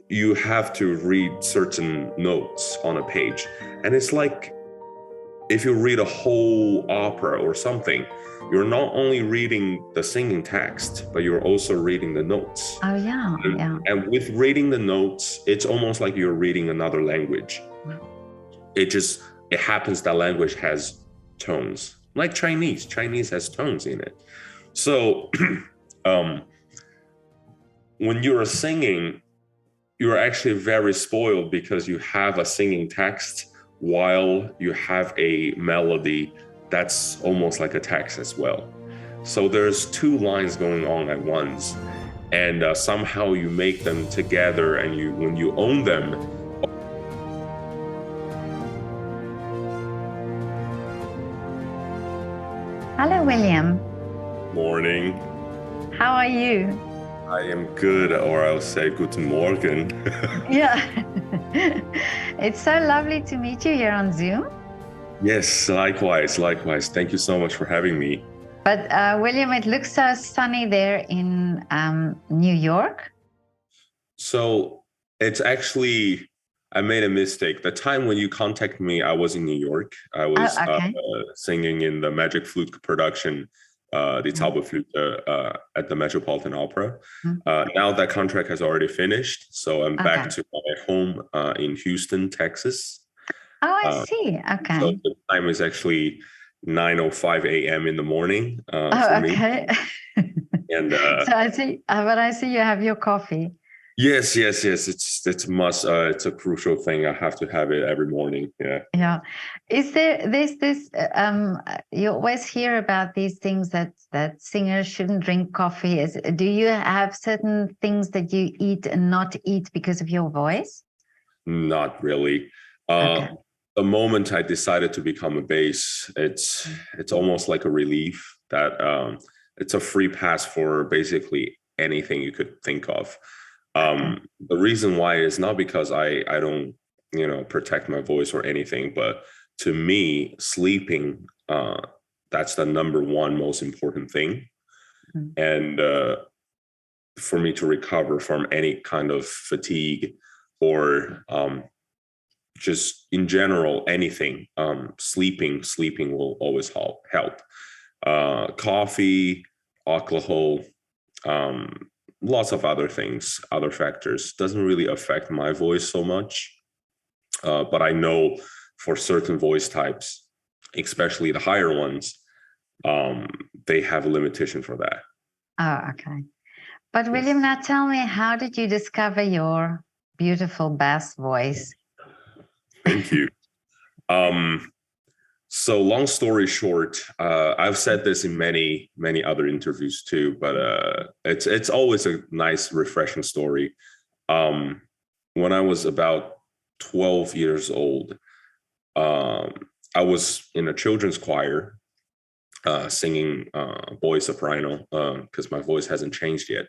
you have to read certain notes on a page. And it's like if you read a whole opera or something, you're not only reading the singing text, but you're also reading the notes. Oh, yeah. Yeah. And with reading the notes, it's almost like you're reading another language. It happens that language has tones, like Chinese. Chinese has tones in it. So when you're singing, you're actually very spoiled because you have a singing text while you have a melody that's almost like a text as well. So there's two lines going on at once, and somehow you make them together, and when you own them. Hello, William. Morning. How are you? I am good, or I'll say guten Morgen. Yeah. It's so lovely to meet you here on Zoom. Yes, likewise. Thank you so much for having me. But William, it looks so sunny there in New York. So it's actually, I made a mistake. The time when you contacted me, I was in New York. I was singing in the Magic Flute production, the Zauberflöte, at the Metropolitan Opera. Now that contract has already finished, so I'm back to my home in Houston, Texas. Oh, I see. Okay. So the time is actually 9:05 a.m. in the morning for me. And so I see, but I see you have your coffee. Yes. It's must. It's a crucial thing. I have to have it every morning. Yeah. Yeah. Is there this? You always hear about these things that singers shouldn't drink coffee. Do you have certain things that you eat and not eat because of your voice? Not really. The moment I decided to become a bass, it's almost like a relief that it's a free pass for basically anything you could think of. The reason why is not because I don't, protect my voice or anything, but to me, sleeping, that's the number one most important thing. And for me to recover from any kind of fatigue or just in general, anything, sleeping will always help. Coffee, alcohol, lots of other things, other factors doesn't really affect my voice so much. But I know for certain voice types, especially the higher ones, they have a limitation for that. Oh, okay. But William, now tell me, how did you discover your beautiful bass voice? Thank you. So long story short, I've said this in many other interviews too, but it's always a nice, refreshing story. When I was about 12 years old, I was in a children's choir, singing boy soprano, because my voice hasn't changed yet.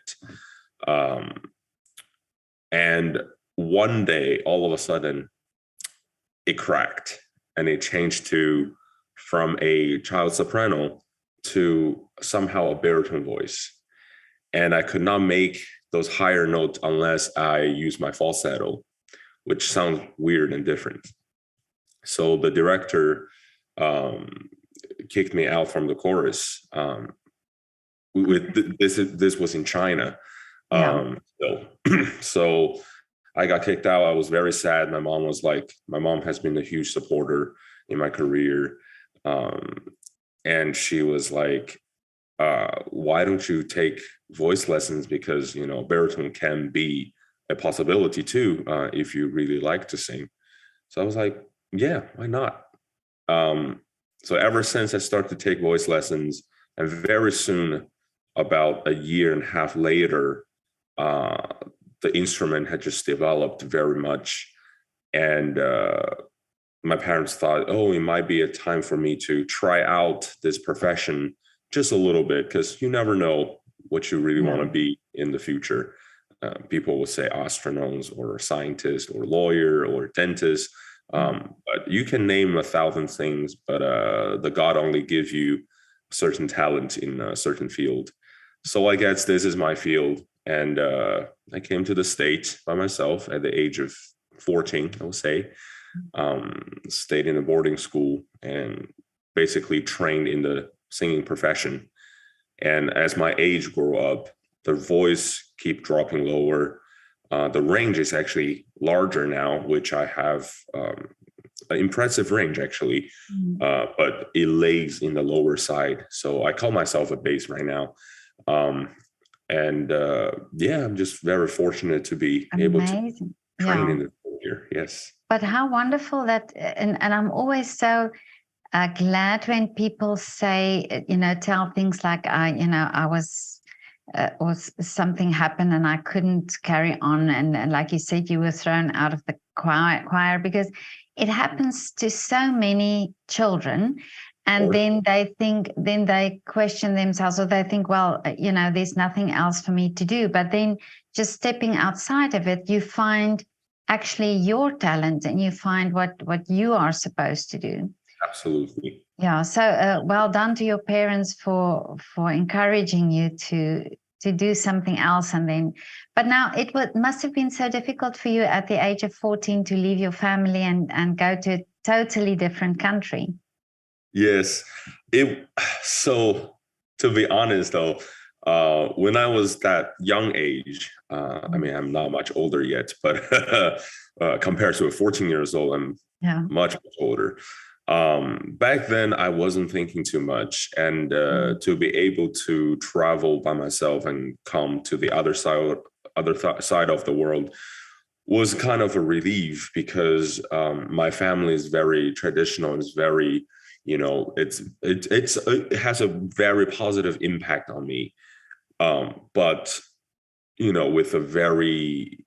And one day, all of a sudden, it cracked and it changed from a child soprano to somehow a baritone voice. And I could not make those higher notes unless I use my falsetto, which sounds weird and different. So the director kicked me out from the chorus. This was in China. So I got kicked out. I was very sad. My mom has been a huge supporter in my career. And she was like, why don't you take voice lessons? Because, baritone can be a possibility too, if you really like to sing. So I was like, yeah, why not? So ever since I started to take voice lessons, and very soon, about a year and a half later, the instrument had just developed very much. And my parents thought, it might be a time for me to try out this profession just a little bit, because you never know what you really want to be in the future. People will say astronauts or scientist or lawyer or dentist. But you can name 1,000 things, but the God only gives you certain talent in a certain field. So I guess this is my field. and I came to the States by myself at the age of 14, I would say. Stayed in a boarding school and basically trained in the singing profession. And as my age grew up, the voice keep dropping lower. The range is actually larger now, which I have an impressive range actually, but it lays in the lower side. So I call myself a bass right now. And yeah, I'm just very fortunate to be able to train in the year. Yes. But how wonderful that, and I'm always so glad when people say, tell things like, I was, or something happened and I couldn't carry on. And like you said, you were thrown out of the choir, because it happens to so many children. And then they question themselves, or they think, well, there's nothing else for me to do. But then just stepping outside of it, you find actually your talent and you find what you are supposed to do. Absolutely. Yeah. So well done to your parents for encouraging you to do something else. And then, but now must have been so difficult for you at the age of 14 to leave your family and go to a totally different country. Yes. So to be honest though, when I was that young age, I mean, I'm not much older yet, but compared to a 14 years old, I'm much older. Back then I wasn't thinking too much, and to be able to travel by myself and come to the other side of the world was kind of a relief, because my family is very traditional. It's very, it has a very positive impact on me. But with a very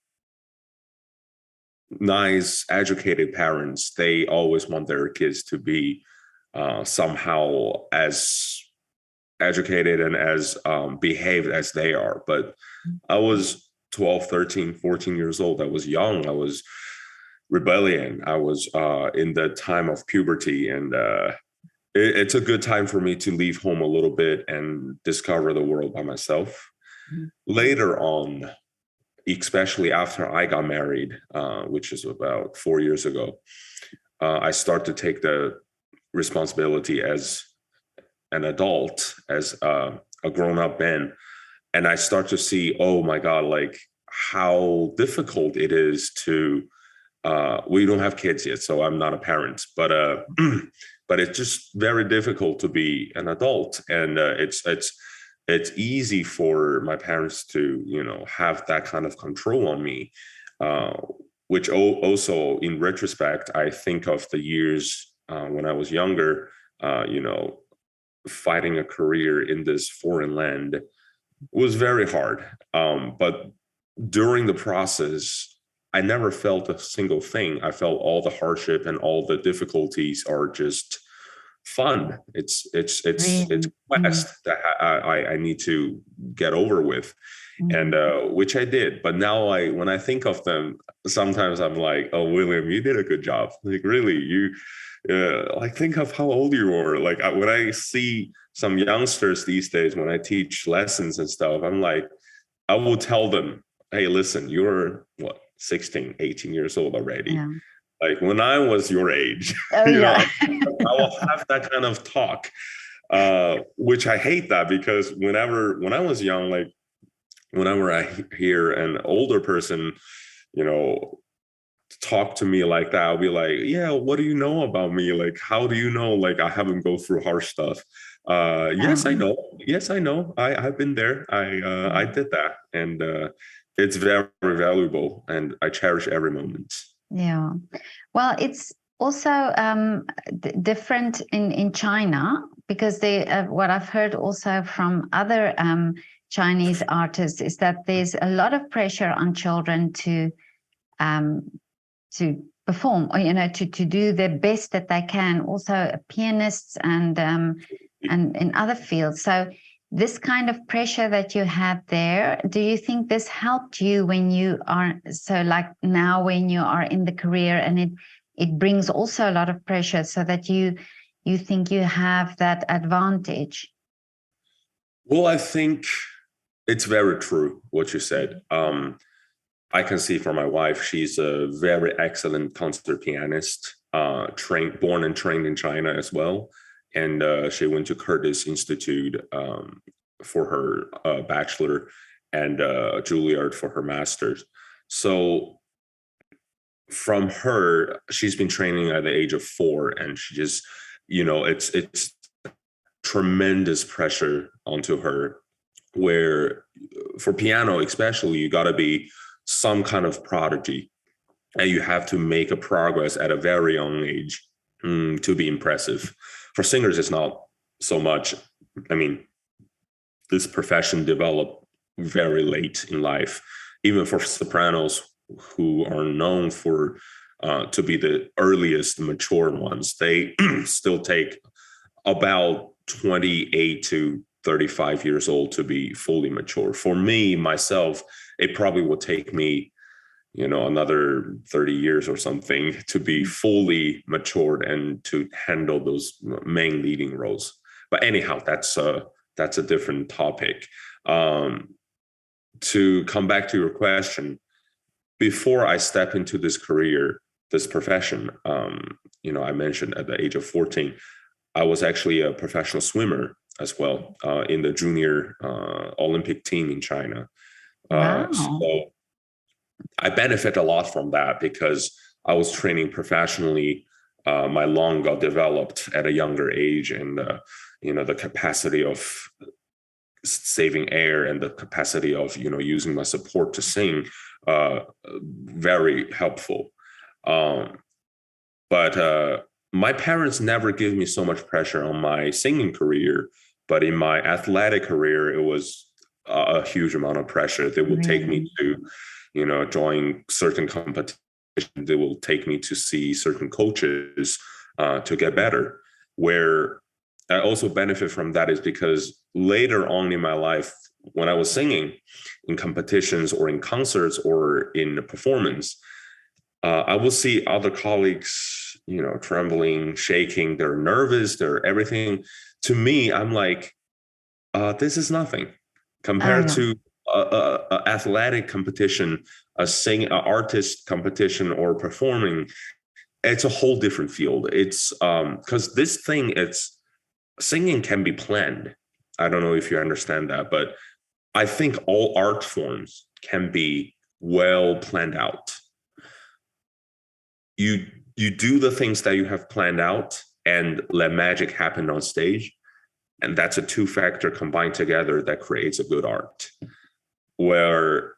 nice, educated parents, they always want their kids to be somehow as educated and as behaved as they are. But I was 12, 13, 14 years old. I was young. I was rebellion. I was in the time of puberty, and it's a good time for me to leave home a little bit and discover the world by myself. Later on, especially after I got married, which is about 4 years ago, I start to take the responsibility as an adult, as a grown-up man. And I start to see, oh my God, like how difficult it is to, we don't have kids yet, so I'm not a parent, but but it's just very difficult to be an adult. And it's easy for my parents to, have that kind of control on me, which also in retrospect, I think of the years when I was younger, fighting a career in this foreign land was very hard. But during the process, I never felt a single thing. I felt all the hardship and all the difficulties are just fun. It's quest that I need to get over with, and which I did. But now when I think of them, sometimes I'm like, oh, William, you did a good job. Like, really, you like, think of how old you were. Like, when I see some youngsters these days, when I teach lessons and stuff, I'm like, I will tell them, hey, listen, you're what, 16, 18 years old already. Yeah. Like, when I was your age, I will have that kind of talk, which I hate that, because when I was young, like whenever I hear an older person, talk to me like that, I'll be like, yeah, what do you know about me? Like, how do you know, like, I haven't go through harsh stuff? Yes, I know. Yes, I know. I've been there. I did that. And it's very valuable, and I cherish every moment. Yeah. Well, it's also different in China, because what I've heard also from other Chinese artists is that there's a lot of pressure on children to perform, or to do the best that they can. Also, pianists and in other fields. So this kind of pressure that you had there, do you think this helped you when you are, so like now when you are in the career, and it brings also a lot of pressure, so that you think you have that advantage? Well, I think It's very true what you said. I can see for my wife, she's a very excellent concert pianist, born and trained in China as well. And she went to Curtis Institute for her bachelor and Juilliard for her master's. So from her, she's been training at the age of 4, and she just, it's tremendous pressure onto her. Where for piano, especially, you got to be some kind of prodigy, and you have to make a progress at a very young age to be impressive. For singers, it's not so much. I mean, this profession developed very late in life. Even for sopranos, who are known for to be the earliest mature ones, they still take about 28 to 35 years old to be fully mature. For me, myself, it probably will take me, another 30 years or something to be fully matured and to handle those main leading roles. But anyhow, that's a different topic. To come back to your question, before I step into this career, this profession, I mentioned at the age of 14, I was actually a professional swimmer as well in the junior Olympic team in China. Wow. So I benefit a lot from that because I was training professionally. My lung got developed at a younger age, and the capacity of saving air and the capacity of using my support to sing, very helpful. But my parents never give me so much pressure on my singing career, but in my athletic career, it was a huge amount of pressure. They would take me to, join certain competitions. They will take me to see certain coaches to get better. Where I also benefit from that is because later on in my life, when I was singing in competitions or in concerts or in a performance, I will see other colleagues, trembling, shaking, they're nervous, they're everything. To me, I'm like, this is nothing compared to a athletic competition, a artist competition or performing. It's a whole different field. It's because this thing, singing can be planned. I don't know if you understand that, but I think all art forms can be well planned out. You do the things that you have planned out and let magic happen on stage. And that's a two-factor combined together that creates a good art. Where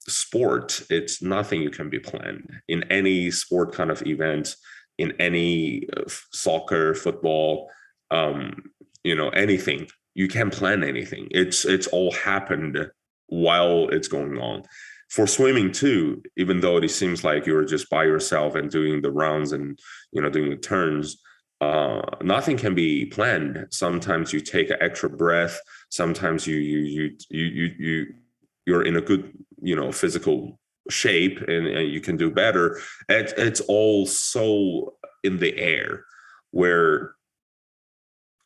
sport, it's nothing you can be planned. In any sport kind of event, in any soccer, football, anything, you can't plan anything. It's all happened while it's going on. For swimming too, even though it seems like you're just by yourself and doing the rounds and doing the turns, nothing can be planned. Sometimes you take an extra breath. Sometimes you're in a good physical shape and you can do better. It's all so in the air. Where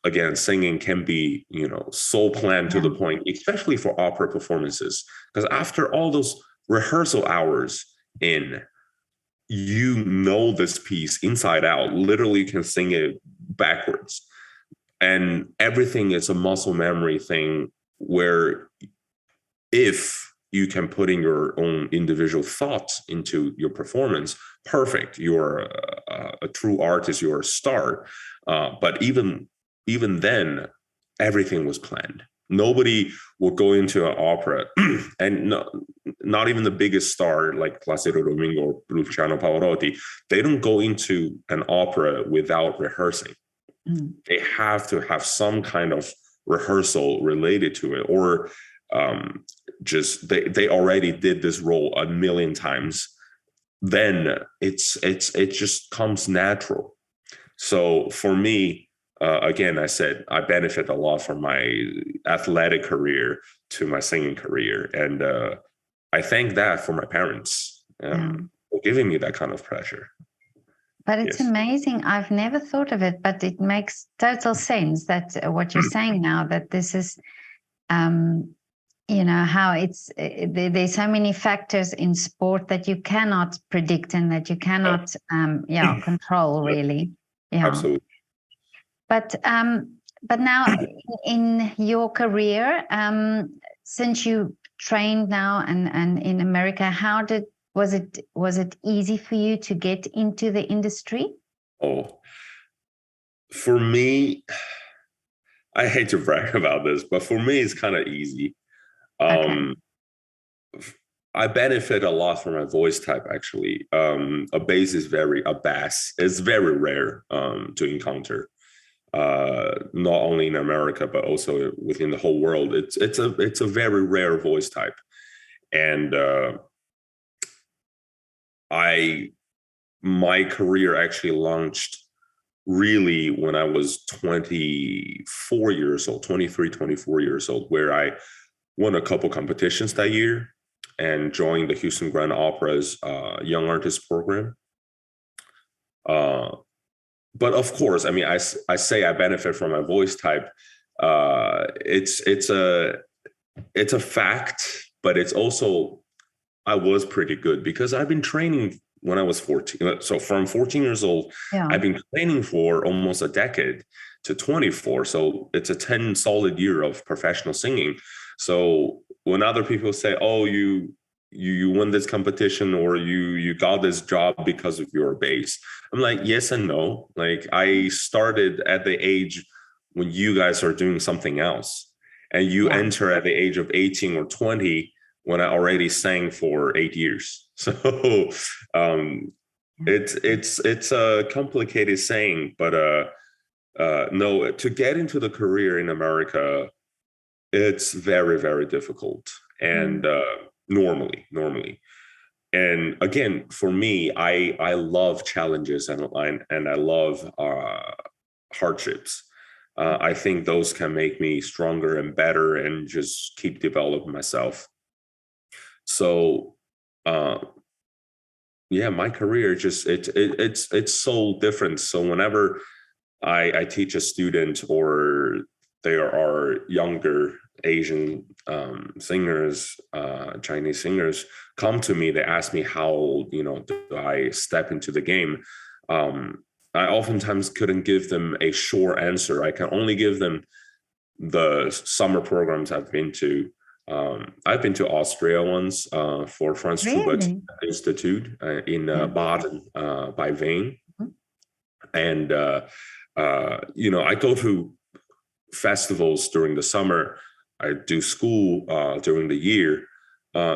again, singing can be so planned to the point, especially for opera performances, because after all those rehearsal hours in, this piece inside out. Literally, you can sing it backwards. And everything is a muscle memory thing where if you can put in your own individual thoughts into your performance, perfect. You're a true artist, you're a star. But even then, everything was planned. Nobody will go into an opera, and not even the biggest star like Placido Domingo or Luciano Pavarotti. They don't go into an opera without rehearsing. They have to have some kind of rehearsal related to it, or just they already did this role a million times. Then it just comes natural. So for me, again, I said I benefit a lot from my athletic career to my singing career. And I thank that for my parents for giving me that kind of pressure. But it's amazing. I've never thought of it, but it makes total sense that what you're saying now, that this is how there's so many factors in sport that you cannot predict and that you cannot control, really. Yeah. Absolutely. But now in your career, since you trained now and in America, was it easy for you to get into the industry? Oh, for me, I hate to brag about this, but for me, it's kind of easy. Okay. I benefit a lot from my voice type, actually. A bass is very rare to encounter. Not only in America but also within the whole world. It's a very rare voice type, and my career actually launched really when I was 24 years old, 23, 24 years old, where I won a couple competitions that year and joined the Houston Grand Opera's Young Artist Program. But of course, I mean, I say I benefit from my voice type. It's a fact, but it's also I was pretty good because I've been training when I was 14. So from 14 years old, I've been training for almost a decade to 24. So it's a 10 solid year of professional singing. So when other people say, "Oh, you won this competition or you got this job because of your bass," I'm like, yes and no. Like I started at the age when you guys are doing something else, and you enter at the age of 18 or 20 when I already sang for 8 years. So it's a complicated saying, but no, to get into the career in America, it's very, very difficult. And normally. And again, for me, I love challenges and I love hardships. I think those can make me stronger and better and just keep developing myself. So my career just it's so different. So whenever I teach a student or there are younger Asian singers, Chinese singers come to me, they ask me how, do I step into the game? I oftentimes couldn't give them a short answer. I can only give them the summer programs I've been to. I've been to Austria once for Franz Schubert Institute in Baden by Wien. And, I go to festivals during the summer. I do school during the year.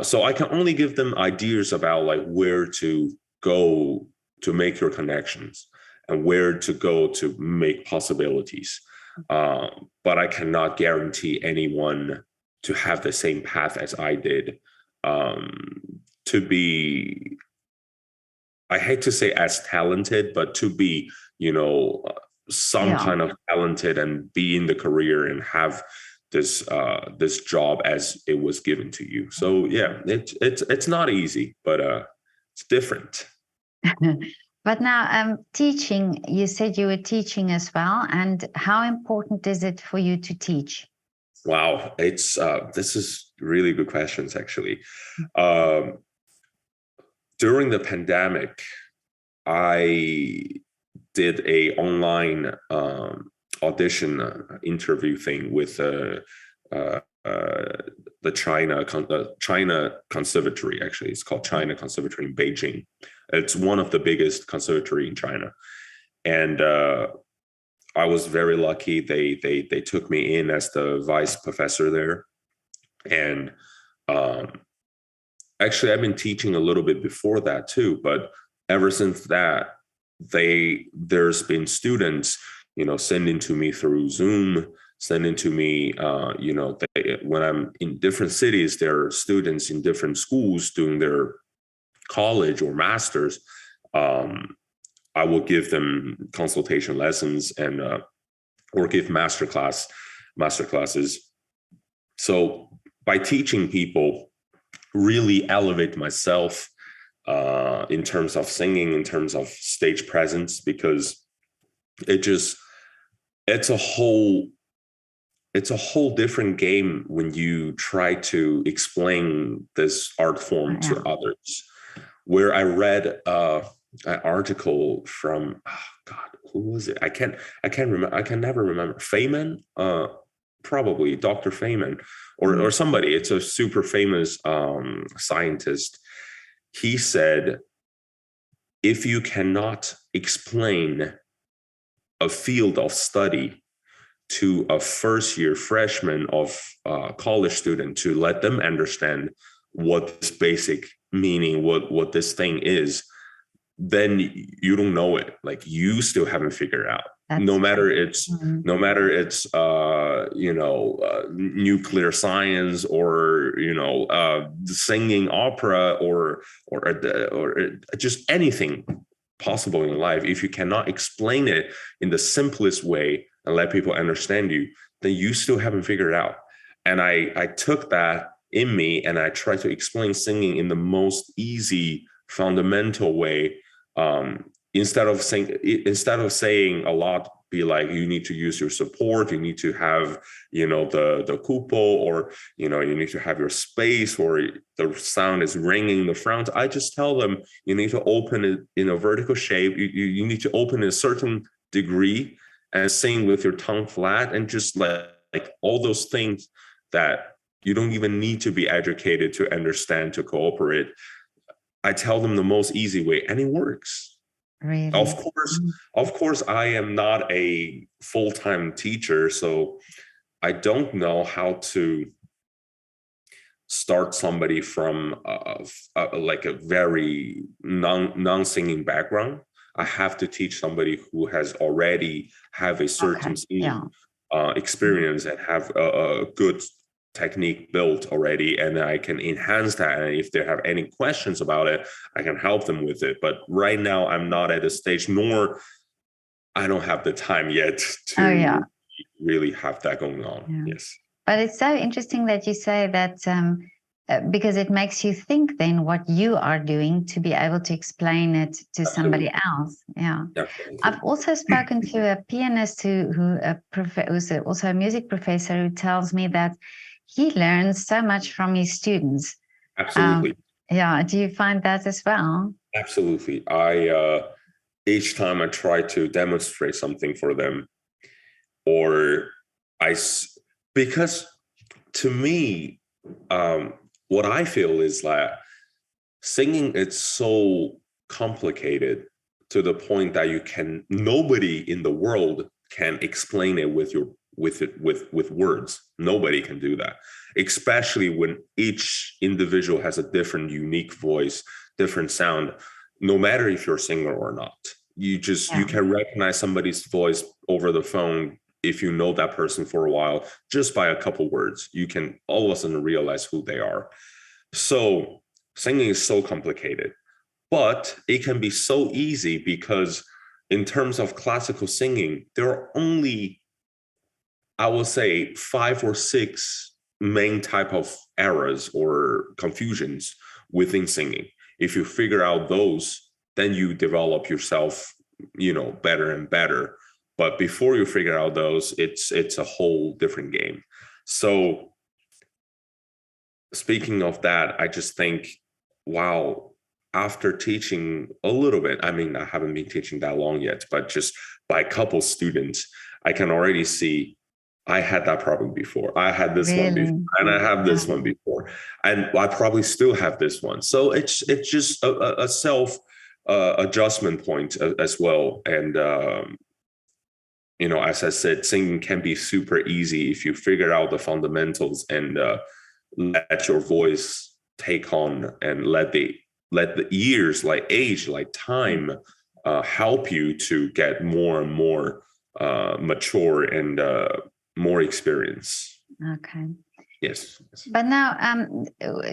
So I can only give them ideas about like where to go to make your connections and where to go to make possibilities. But I cannot guarantee anyone to have the same path as I did, to be, I hate to say as talented, but to be, some kind of talented and be in the career and have this job as it was given to you. So yeah, it's not easy, but it's different. But now teaching, you said you were teaching as well. And how important is it for you to teach? Wow, this is really good questions, actually. During the pandemic, I did a online audition interview thing with the China Conservatory. Actually, it's called China Conservatory in Beijing. It's one of the biggest conservatory in China, and I was very lucky. They took me in as the vice professor there, and actually, I've been teaching a little bit before that too. But ever since that, there's been students, sending to me through Zoom, sending to me, when I'm in different cities, there are students in different schools doing their college or masters. I will give them consultation lessons and or give master classes. So by teaching people, really elevate myself in terms of singing, in terms of stage presence, because it's a whole it's a whole different game when you try to explain this art form to others. Where I read an article from, oh God, who was it? I can't remember. I can never remember. Feynman, probably Dr. Feynman, or somebody. It's a super famous scientist. He said, if you cannot explain a field of study to a first year freshman of college student to let them understand what this basic meaning, what this thing is, then you don't know it. Like, you still haven't figured out. No matter it's nuclear science, or singing opera, or just anything possible in life. If you cannot explain it in the simplest way and let people understand you, then you still haven't figured it out. And I took that in me, and I tried to explain singing in the most easy, fundamental way. Instead of saying a lot, be like, you need to use your support, you need to have the cupo, or you need to have your space, or the sound is ringing in the front. I just tell them, you need to open it in a vertical shape, you need to open in a certain degree, and sing with your tongue flat, and just like all those things that you don't even need to be educated to understand, to cooperate. I tell them the most easy way, and it works. Really? Of course, I am not a full-time teacher, so I don't know how to start somebody from like a very non-singing background. I have to teach somebody who has already have a certain singing experience, and have a good technique built already, and I can enhance that. And if they have any questions about it, I can help them with it. But right now, I'm not at a stage, nor I don't have the time yet to really have that going on. Yes. But it's so interesting that you say that, because it makes you think then what you are doing to be able to explain it to somebody else. Yeah. Definitely. I've also spoken to a pianist who's also a music professor, who tells me that he learns so much from his students. Absolutely. Do you find that as well? Absolutely. Each time I try to demonstrate something for them, because to me, what I feel is that singing, it's so complicated to the point that nobody in the world can explain it with words. Nobody can do that, especially when each individual has a different, unique voice, different sound. No matter if you're a singer or not, you can recognize somebody's voice over the phone. If you know that person for a while, just by a couple words, you can all of a sudden realize who they are. So singing is so complicated, but it can be so easy, because in terms of classical singing, there are only, I will say, 5 or 6 main type of errors or confusions within singing. If you figure out those, then you develop yourself, better and better. But before you figure out those, it's a whole different game. So speaking of that, I just think, wow, after teaching a little bit, I mean, I haven't been teaching that long yet, but just by a couple students, I can already see I had that problem before. I had this one before, and I have this one before, and I probably still have this one. So it's just a self adjustment point as well. And as I said, singing can be super easy if you figure out the fundamentals, and let your voice take on, and let the years, like age, like time, help you to get more and more mature and more experience. Okay. Yes. But now,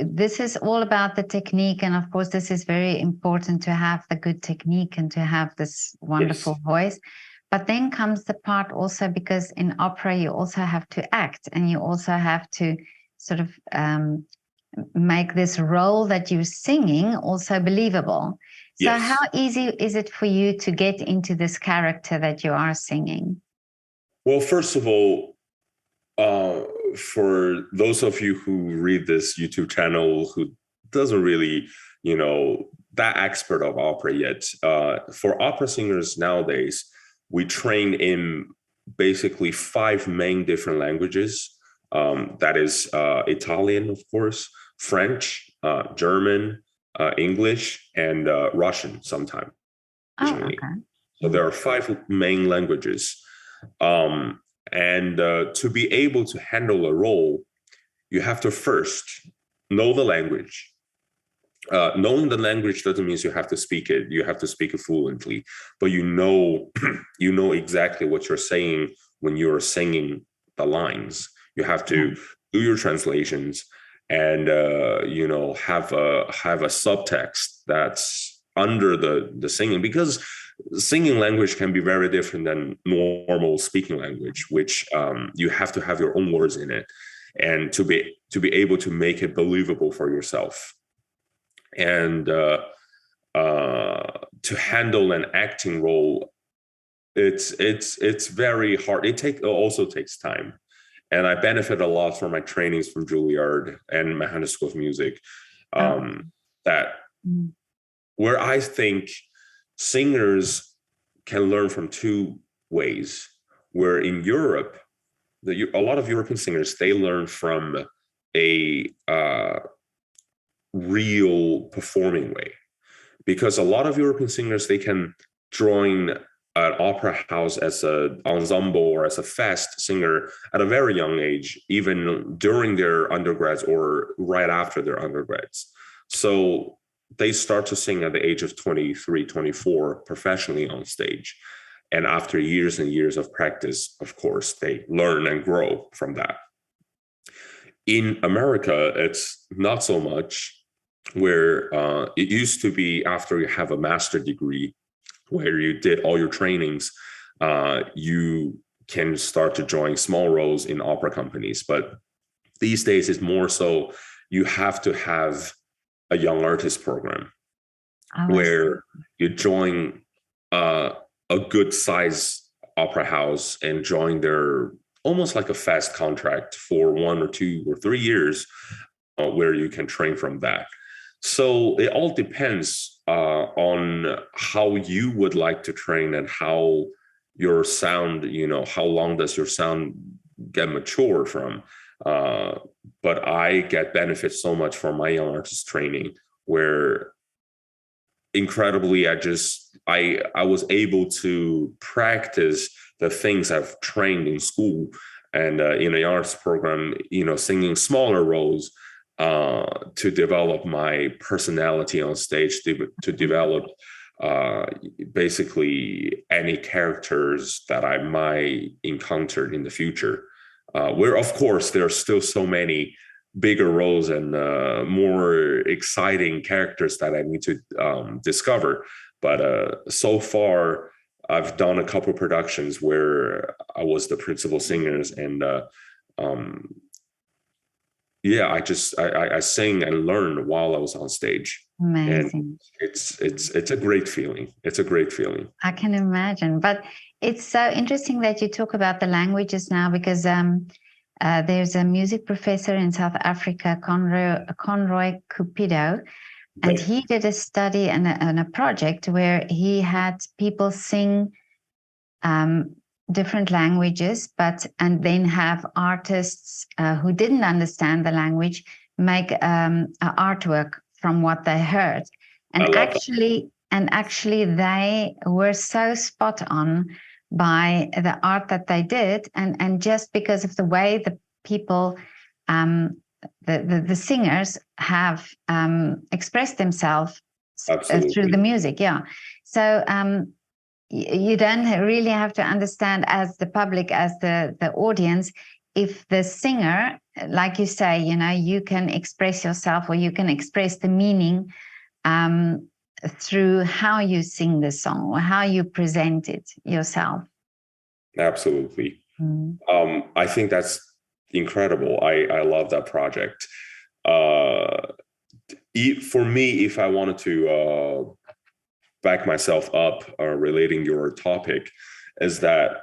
this is all about the technique, and of course, this is very important to have the good technique and to have this wonderful voice. But then comes the part also, because in opera you also have to act, and you also have to sort of make this role that you're singing also believable. So how easy is it for you to get into this character that you are singing? Well, first of all, Uh, for those of you who read this YouTube channel who doesn't really, that expert of opera yet, for opera singers nowadays, we train in basically five main different languages. That is Italian, of course, French, German, English, and Russian sometimes Oh, occasionally. okay. So there are five main languages. Um, and to be able to handle a role, you have to first know the language. Knowing the language doesn't mean you have to speak it. You have to speak it fluently, but you know exactly what you're saying when you're singing the lines. You have to do your translations and have a subtext that's under the singing, because singing language can be very different than normal speaking language, which you have to have your own words in it, and to be able to make it believable for yourself, and to handle an acting role, it's very hard. It also takes time, and I benefit a lot from my trainings from Juilliard and Manhattan School of Music. Oh, That mm. where I think singers can learn from two ways. Where in Europe, a lot of European singers, they learn from a real performing way, because a lot of European singers, they can join an opera house as an ensemble or as a fast singer at a very young age, even during their undergrads or right after their undergrads. So they start to sing at the age of 23, 24 professionally on stage. And after years and years of practice, of course, they learn and grow from that. In America, it's not so much, where it used to be after you have a master degree, where you did all your trainings, you can start to join small roles in opera companies. But these days, it's more so you have to have a young artist program Oh, I see. where you join a good size opera house and join their almost like a fast contract for 1 or 2 or 3 years, where you can train from that. So it all depends on how you would like to train and how your sound, how long does your sound get mature from. Uh, but I get benefits so much from my young artist training, where incredibly I was able to practice the things I've trained in school and in a arts program, singing smaller roles, to develop my personality on stage, to develop uh, basically any characters that I might encounter in the future, where of course there are still so many bigger roles and more exciting characters that I need to discover. But so far, I've done a couple productions where I was the principal singers, and um, yeah, I sing and learn while I was on stage, and Amazing. it's a great feeling. It's a great feeling. I can imagine. But it's so interesting that you talk about the languages now, because there's a music professor in South Africa, Conroy Cupido, and Okay. he did a study and a project where he had people sing different languages, and then have artists who didn't understand the language make an artwork from what they heard, I and love that. actually they were so spot on by the art that they did, and just because of the way the people, um, the singers have expressed themselves through the Absolutely. music, yeah. So you don't really have to understand, as the public, as the audience, if the singer, like you say, you can express yourself, or you can express the meaning through how you sing the song or how you present it yourself. Absolutely. Mm. I think that's incredible. I love that project. Uh, for me, if I wanted to back myself up, relating your topic, is that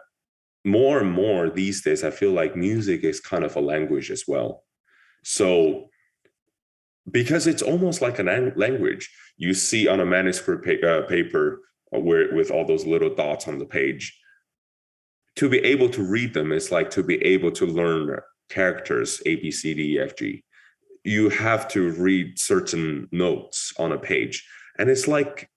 more and more these days, I feel like music is kind of a language as well. So because it's almost like a language, you see on a manuscript paper where with all those little dots on the page. To be able to read them is like to be able to learn characters A, B, C, D, E, F, G. You have to read certain notes on a page, and it's like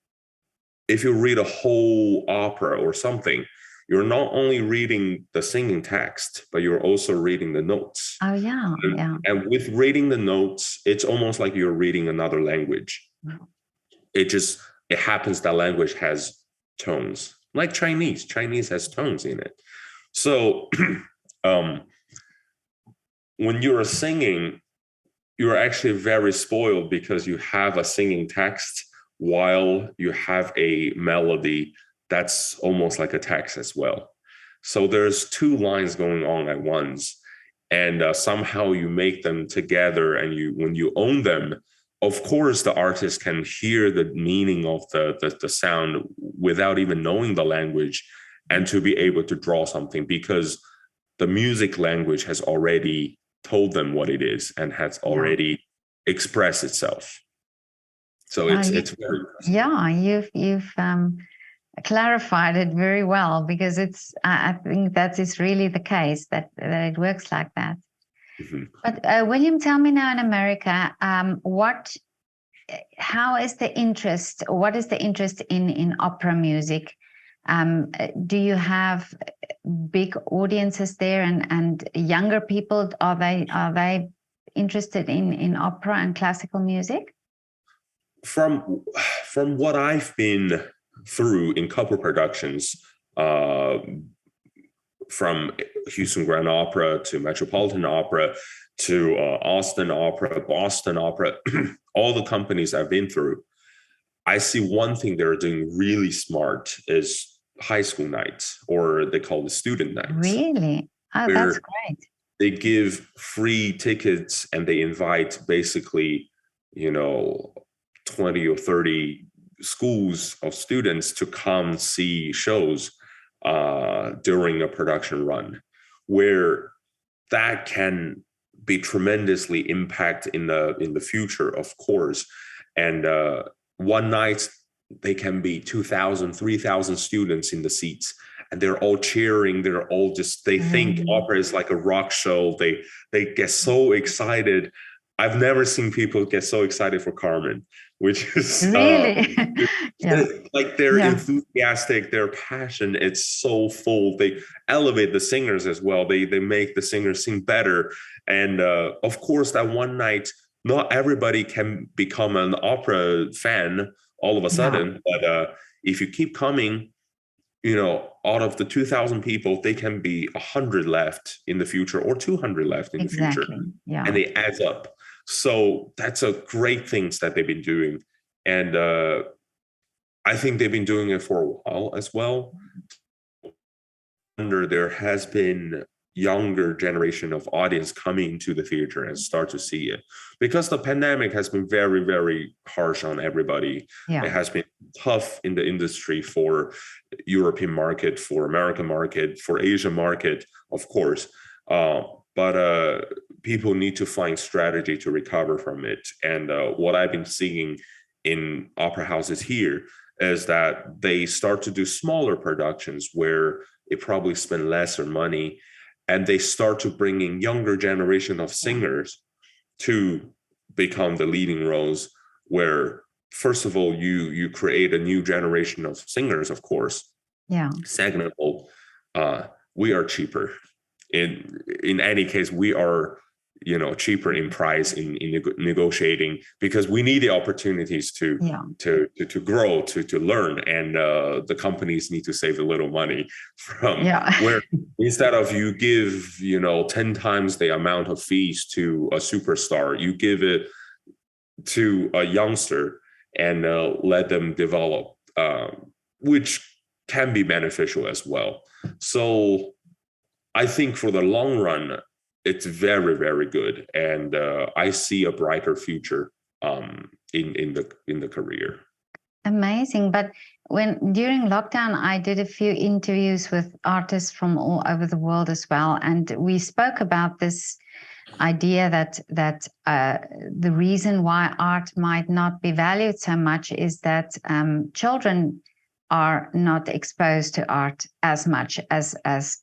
if you read a whole opera or something, you're not only reading the singing text, but you're also reading the notes. Oh, yeah. Yeah. And with reading the notes, it's almost like you're reading another language. It happens that language has tones, like Chinese. Chinese has tones in it. So when you're singing, you're actually very spoiled because you have a singing text while you have a melody that's almost like a text as well. So there's two lines going on at once, and somehow you make them together. And when you own them, of course, the artist can hear the meaning of the sound without even knowing the language, and to be able to draw something because the music language has already told them what it is and has already expressed itself. So it's very you've clarified it very well, because I think that is really the case, that it works like that. Mm-hmm. But William, tell me now, in America, how is the interest? What is the interest in opera music? Do you have big audiences there, and younger people? Are they interested in opera and classical music? From what I've been through in couple productions, from Houston Grand Opera to Metropolitan Opera to Austin Opera, Boston Opera, all the companies I've been through, I see one thing they're doing really smart is high school nights, or they call it student nights. Really? Oh, that's great. They give free tickets and they invite basically, 20 or 30 schools of students to come see shows during a production run, where that can be tremendously impact in the future, of course. And one night they can be 2,000, 3,000 students in the seats, and they're all cheering. They're all they think opera is like a rock show. They get so excited. I've never seen people get so excited for Carmen, which is really like they're enthusiastic, their passion, it's so full. They elevate the singers as well. They make the singers sing better. And of course, that one night, not everybody can become an opera fan all of a sudden, but if you keep coming, out of the 2,000 people, they can be 100 left in the future, or 200 left in the future. And they add up. So that's a great things that they've been doing. And I think they've been doing it for a while as well. There has been younger generation of audience coming to the theater and start to see it, because the pandemic has been very, very harsh on everybody. It has been tough in the industry for European market, for American market, for Asian market, of course. But people need to find strategy to recover from it. And what I've been seeing in opera houses here is that they start to do smaller productions where they probably spend lesser money, and they start to bring in younger generation of singers to become the leading roles, where first of all, you create a new generation of singers, of course. Second of all, we are cheaper. In any case, we are cheaper in price in negotiating, because we need the opportunities to grow, to learn, and the companies need to save a little money from where instead of you give 10 times the amount of fees to a superstar, you give it to a youngster and let them develop, which can be beneficial as well. So I think for the long run, it's very, very good, and I see a brighter future in the career. Amazing. But when during lockdown, I did a few interviews with artists from all over the world as well, and we spoke about this idea that the reason why art might not be valued so much is that children are not exposed to art as much as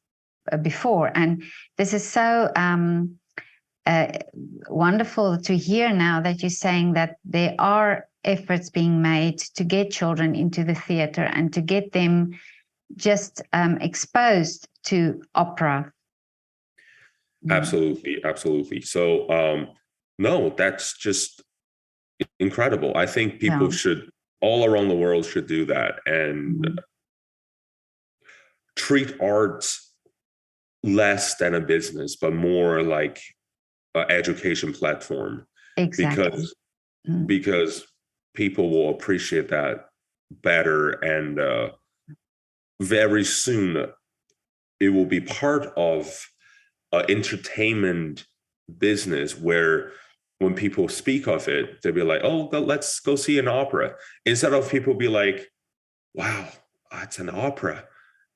before, and this is so wonderful to hear now that you're saying that there are efforts being made to get children into the theater and to get them just exposed to opera. Absolutely. So no, that's just incredible. I think people should, all around the world, should do that and treat art less than a business, but more like an education platform. Exactly. Because people will appreciate that better, and very soon it will be part of entertainment business where when people speak of it, they'll be like, oh, let's go see an opera, instead of people be like, wow, it's an opera,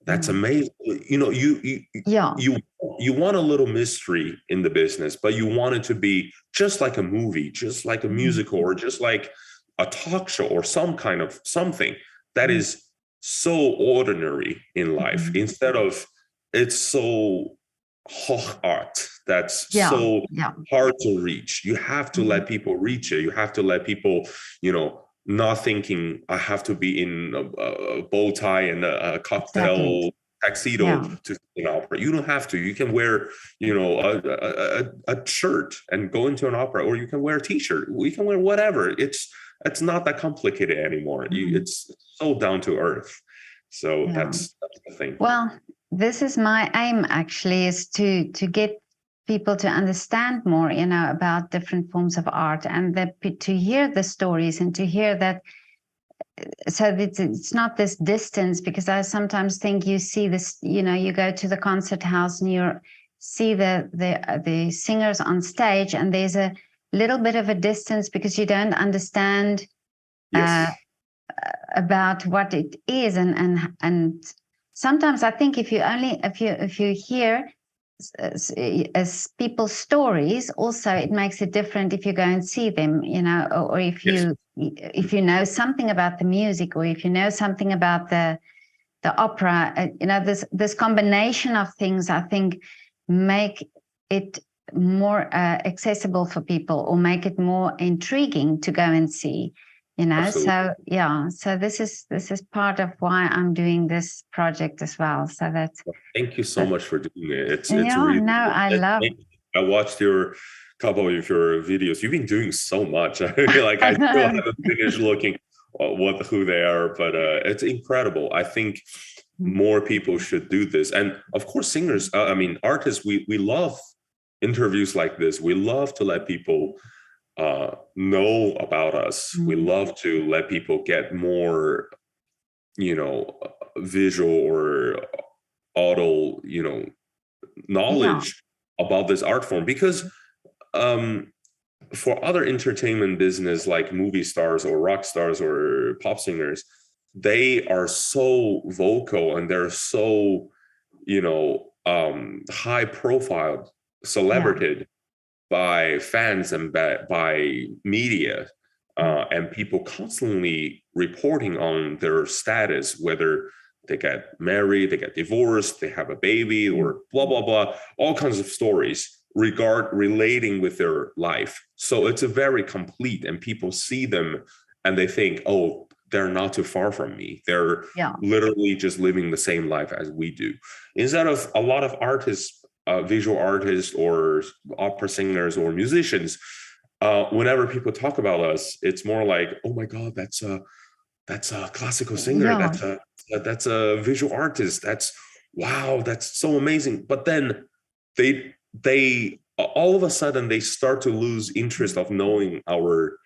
that's amazing. You know, you want a little mystery in the business, but you want it to be just like a movie, just like a musical, or just like a talk show, or some kind of something that is so ordinary in life, instead of it's so art that's so hard to reach. You have to let people reach it. You have to let people, you know, not thinking I have to be in a bow tie and a cocktail tuxedo to an opera. You don't have to. You can wear, you know, a shirt and go into an opera, or you can wear a t-shirt. You can wear whatever. It's not that complicated anymore. It's so down to earth. So that's the thing. Well, this is my aim, actually, is to get people to understand more, you know, about different forms of art, and to hear the stories and to hear that. So it's not this distance, because I sometimes think you see this, you know, you go to the concert house and you see the singers on stage, and there's a little bit of a distance because you don't understand about what it is, and sometimes I think if you hear as people's stories, also it makes it different if you go and see them, you know, or if you know something about the music, or if you know something about the opera, you know, this combination of things, I think, make it more accessible for people, or make it more intriguing to go and see, you know. Absolutely. So this is part of why I'm doing this project as well. So that's thank you so much for doing it. It's really, no, I watched your couple of your videos. You've been doing so much. I feel like I still haven't finished looking who they are, but it's incredible. I think more people should do this, and of course singers, I mean artists, we love interviews like this. We love to let people know about us. We love to let people get more, you know, visual or auto, you know, knowledge about this art form, because for other entertainment business like movie stars or rock stars or pop singers, they are so vocal and they're so, you know, high profile, celebrated by fans and by media, and people constantly reporting on their status, whether they get married, they get divorced, they have a baby, or blah blah blah, all kinds of stories relating with their life. So it's a very complete, and people see them and they think, oh, they're not too far from me. They're literally just living the same life as we do. Instead of a lot of artists, visual artists or opera singers or musicians, whenever people talk about us, it's more like, oh my God, that's a classical singer. That's a visual artist. That's wow, that's so amazing. But then they all of a sudden they start to lose interest of knowing our,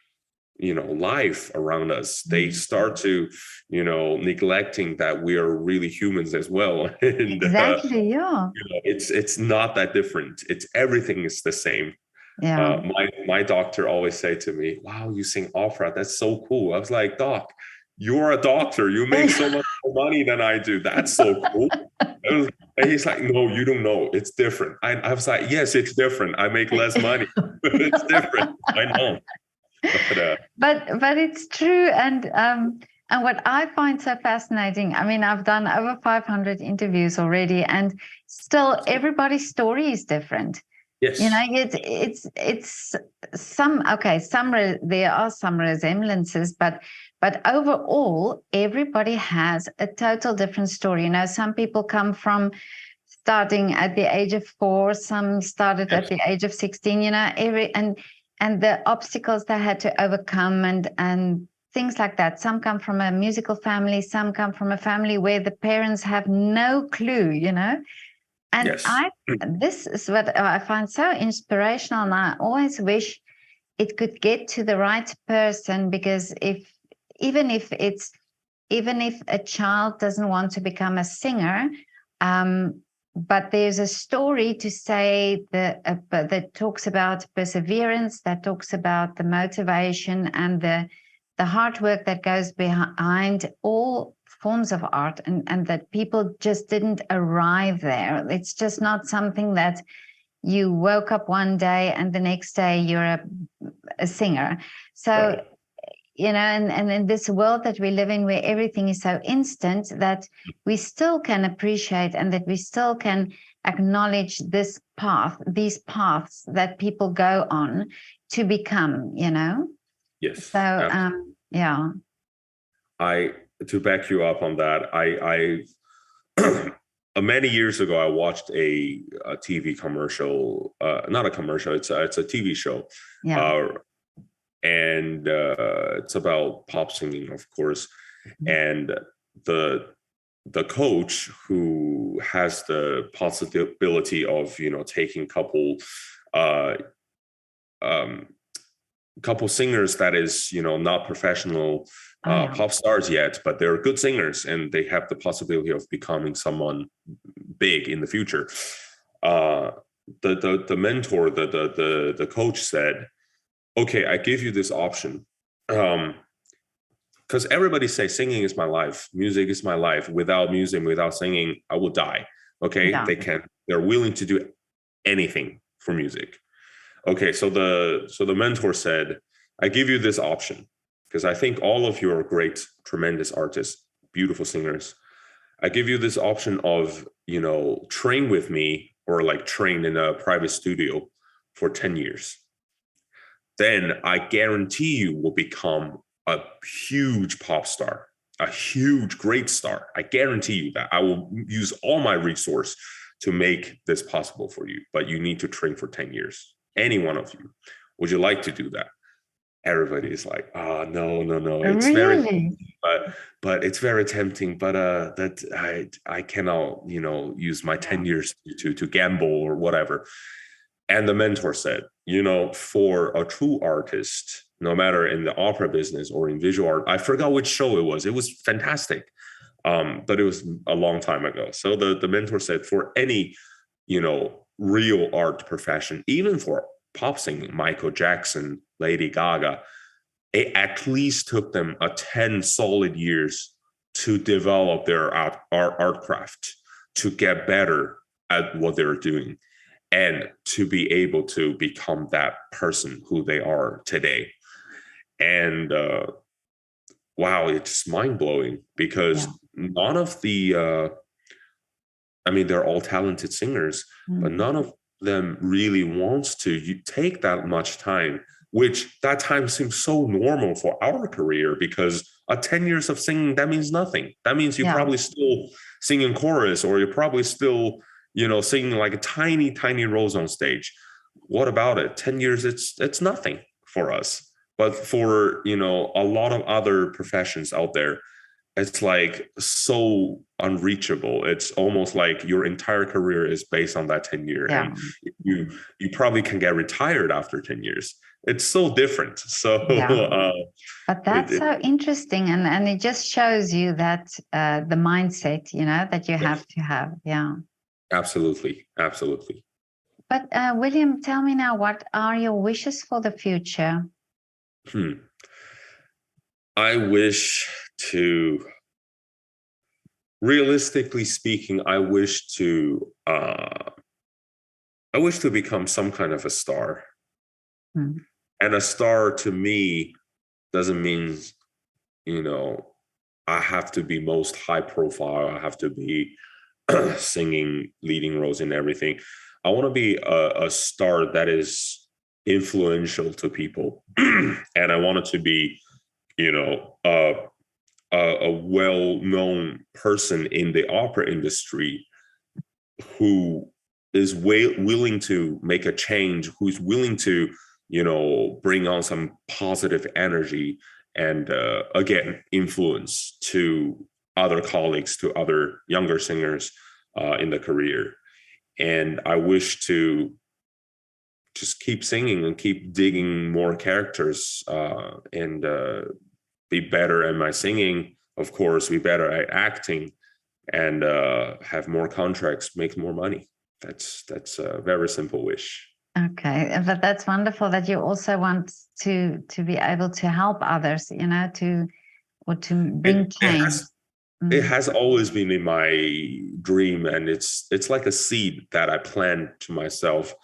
you know, life around us. They start to, you know, neglecting that we are really humans as well. And exactly, you know, it's not that different. It's everything is the same. My doctor always say to me, wow, you sing opera, that's so cool. I was like, doc, you're a doctor. You make so much more money than I do. That's so cool. And he's like, no, you don't know. It's different. I was like, yes, it's different. I make less money. It's different. I know. But it's true, and what I find so fascinating, I mean, I've done over 500 interviews already, and still everybody's story is different. Yes. You know, it's there are some resemblances, but overall, everybody has a total different story. You know, some people come from starting at the age of 4, some started at the age of 16. You know, and the obstacles they had to overcome and things like that. Some come from a musical family, some come from a family where the parents have no clue. You know. And this is what I find so inspirational, and I always wish it could get to the right person, because even if a child doesn't want to become a singer, but there's a story to say that talks about perseverance, that talks about the motivation and the hard work that goes behind all forms of art, and that people just didn't arrive there. It's just not something that you woke up one day and the next day you're a singer. So, you know, and in this world that we live in, where everything is so instant, that we still can appreciate and that we still can acknowledge these paths that people go on to become, you know? Yes. So, yeah. To back you up on that, I many years ago, I watched a TV commercial, not a commercial, it's a TV show. And it's about pop singing, of course. And the coach, who has the possibility of, you know, taking couple singers that is, you know, not professional pop stars yet, but they're good singers and they have the possibility of becoming someone big in the future. The mentor, the coach said, okay, I give you this option. Because everybody say singing is my life, music is my life. Without music, without singing, I will die. Okay, they're willing to do anything for music. Okay, so the mentor said, I give you this option, because I think all of you are great, tremendous artists, beautiful singers. I give you this option of, you know, train with me, or like train in a private studio for 10 years. Then I guarantee you will become a huge pop star, a huge, great star. I guarantee you that. I will use all my resource to make this possible for you, but you need to train for 10 years. Any one of you. Would you like to do that? Everybody is like, no. It's really? but it's very tempting. But that I cannot, you know, use my 10 years to gamble or whatever. And the mentor said, you know, for a true artist, no matter in the opera business or in visual art, I forgot which show it was. It was fantastic. But it was a long time ago. So the mentor said, for any, you know, real art profession, even for pop singing, Michael Jackson, Lady Gaga, it at least took them 10 solid years to develop their art craft, to get better at what they're doing, and to be able to become that person who they are today. And wow, it's mind-blowing, because none of the I mean, they're all talented singers, but none of them really wants to take that much time, which that time seems so normal for our career, because 10 years of singing, that means nothing. That means you're probably still singing chorus, or you're probably still, you know, singing like a tiny, tiny roles on stage. What about it? 10 years, it's nothing for us. But for, you know, a lot of other professions out there, it's like so unreachable. It's almost like your entire career is based on that 10 year. And you probably can get retired after 10 years. It's so different. So but that's so interesting, and it just shows you that the mindset, you know, that you have to have. Absolutely. But William, tell me now, what are your wishes for the future? I wish to, realistically speaking, I wish to become some kind of a star. Mm. And a star to me doesn't mean, I have to be most high profile. I have to be singing leading roles in everything. I want to be a star that is influential to people. And I want it to be, a well-known person in the opera industry who is willing to make a change, who's willing to, bring on some positive energy and again, influence to other colleagues, to other younger singers in the career. And I wish to just keep singing and keep digging more characters and be better at my singing, of course, be better at acting, and have more contracts, make more money. That's a very simple wish. Okay, but that's wonderful that you also want to be able to help others, to bring change. It has always been in my dream, and it's like a seed that I planted to myself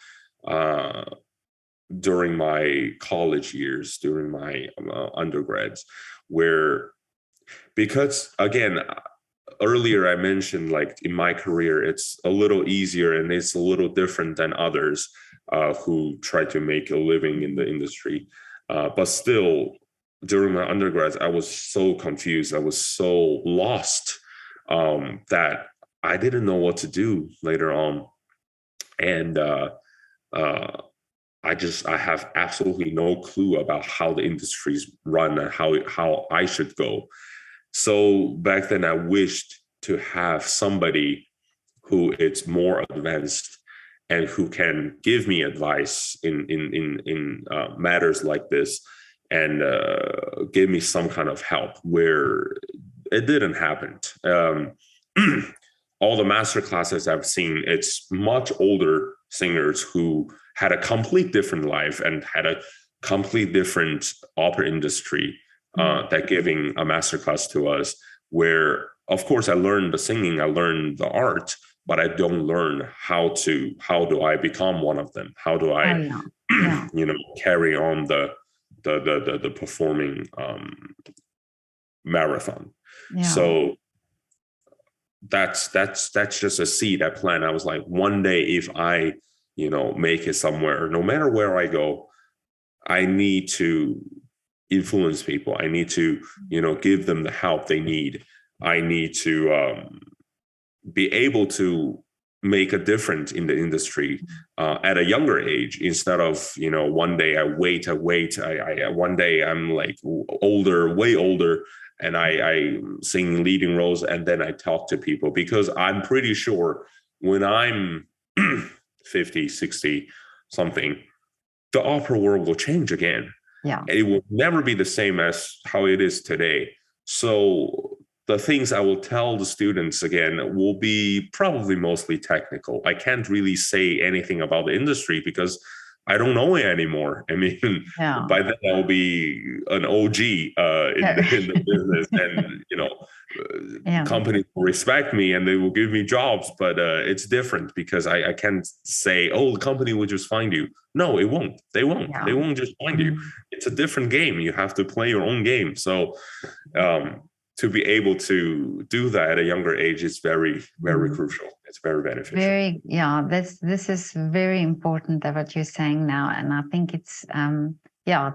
during my college years, during my undergrads, because again, earlier I mentioned, like, in my career, it's a little easier and it's a little different than others who try to make a living in the industry. But still, during my undergrads, I was so confused. I was so lost that I didn't know what to do later on. And I have absolutely no clue about how the industries run and how I should go. So back then, I wished to have somebody who is more advanced and who can give me advice in matters like this, and give me some kind of help where it didn't happen. All the master classes I've seen, it's much older singers who had a complete different life and had a complete different opera industry that giving a masterclass to us, where, of course, I learned the singing, I learned the art, but I don't learn how do I become one of them? How do I, carry on the performing marathon? Yeah. So that's just a seed I planted. I was like, one day, if I, make it somewhere, no matter where I go, I need to influence people. I need to, give them the help they need. I need to be able to make a difference in the industry at a younger age, instead of, one day I wait. One day I'm like older, way older, and I sing leading roles, and then I talk to people, because I'm pretty sure when I'm 50, 60 something, the opera world will change again. Yeah. It will never be the same as how it is today. So the things I will tell the students again will be probably mostly technical. I can't really say anything about the industry because I don't know it anymore. I mean, by then I'll be an OG in the business, and companies will respect me and they will give me jobs. But it's different, because I can't say, oh, the company will just find you. No, it won't. They won't. Yeah. They won't just find you. It's a different game. You have to play your own game. So to be able to do that at a younger age is very, very crucial. It's very beneficial. This is very important that what you're saying now. And I think it's,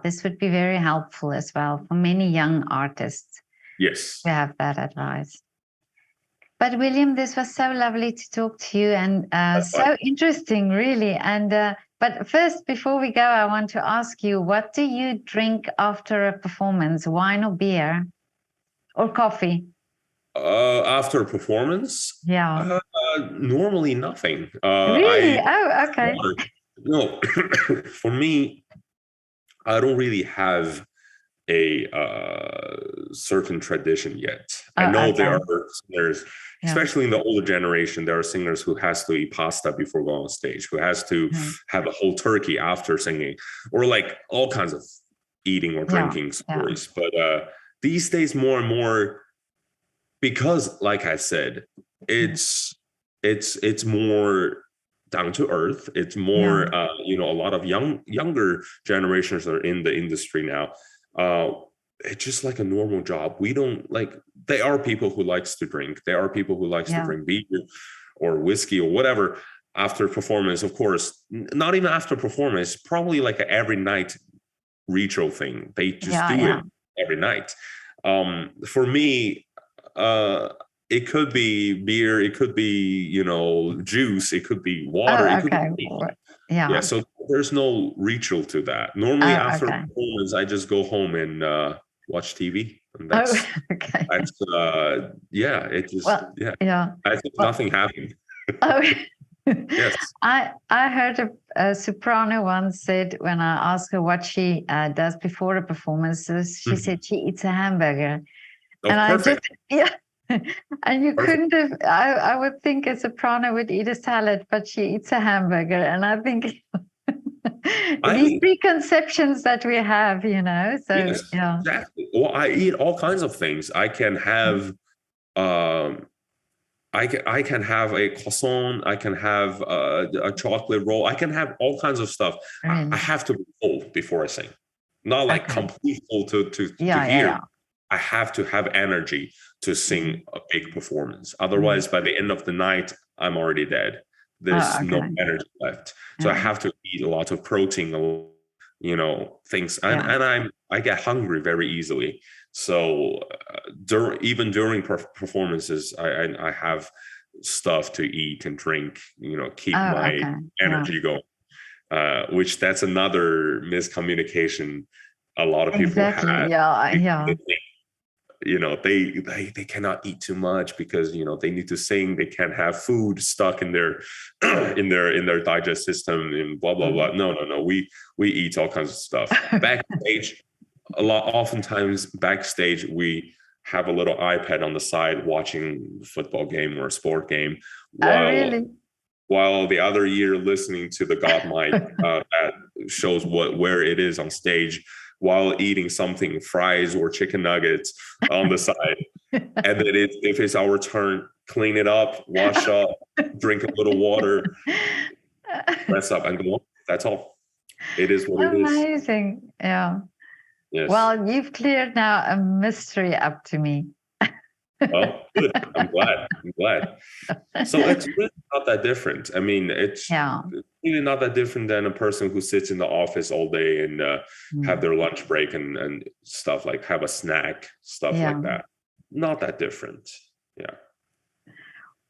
this would be very helpful as well for many young artists. Yes. To have that advice. But William, this was so lovely to talk to you, and so interesting, really. And but first, before we go, I want to ask you, what do you drink after a performance? Wine or beer? Or coffee? After a performance? Yeah. Normally nothing. Really? Okay. No, for me, I don't really have a certain tradition yet. I know there are singers, especially in the older generation, there are singers who has to eat pasta before going on stage, who has to have a whole turkey after singing, or like all kinds of eating or drinking stories. But these days more and more, because like I said, it's more down to earth. It's more a lot of younger generations are in the industry now. It's just like a normal job. We don't like, there are people who likes to drink. There are people who likes to drink beer or whiskey or whatever after performance. Of course, not even after performance, probably like an every night ritual thing. They just do it every night. For me, it could be beer, it could be, juice, it could be water, it could be yeah. So there's no ritual to that. Normally after performance, I just go home and watch TV. And that's it just I think nothing happened. Yes. I heard a soprano once said, when I asked her what she does before a performance, she said she eats a hamburger. Oh, and perfect. And you couldn't have, I would think a soprano would eat a salad, but she eats a hamburger. And I think these preconceptions that we have, so exactly. Well, I eat all kinds of things. I can have I can have a croissant, I can have a chocolate roll, I can have all kinds of stuff. I have to be full before I sing. Not like complete full to hear. I have to have energy to sing a big performance. Otherwise, by the end of the night, I'm already dead. There's no energy left. So I have to eat a lot of protein, things. And I get hungry very easily. So even during performances, I have stuff to eat and drink, keep my energy going, which that's another miscommunication a lot of people have. They cannot eat too much because they need to sing. They can't have food stuck in their in their digest system and blah blah blah. No. We eat all kinds of stuff backstage. Oftentimes backstage we have a little iPad on the side watching a football game or a sport game while the other year listening to the God mic that shows where it is on stage, while eating something, fries or chicken nuggets on the side. And then if it's our turn, clean it up, wash up, drink a little water, dress up, and go on. That's all. It is what it is. Amazing. Yeah. Yes. Well, you've cleared now a mystery up to me. Oh, good. I'm glad. So it's really not that different. I mean, it's really not that different than a person who sits in the office all day and have their lunch break and stuff, like have a snack, stuff like that. Not that different. Yeah.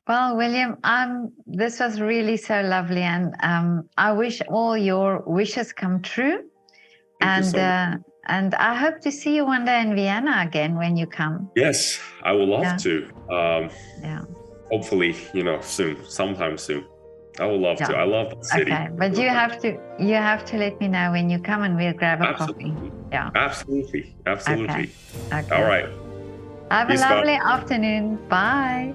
Well, William, this was really so lovely, and I wish all your wishes come true. Thank you so much. And I hope to see you one day in Vienna again when you come. Yes, I would love to. Hopefully, sometime soon. I would love to. I love the city. Okay, but you have to let me know when you come, and we'll grab a coffee. Yeah. Absolutely. Okay. All right. Have a lovely afternoon. Bye.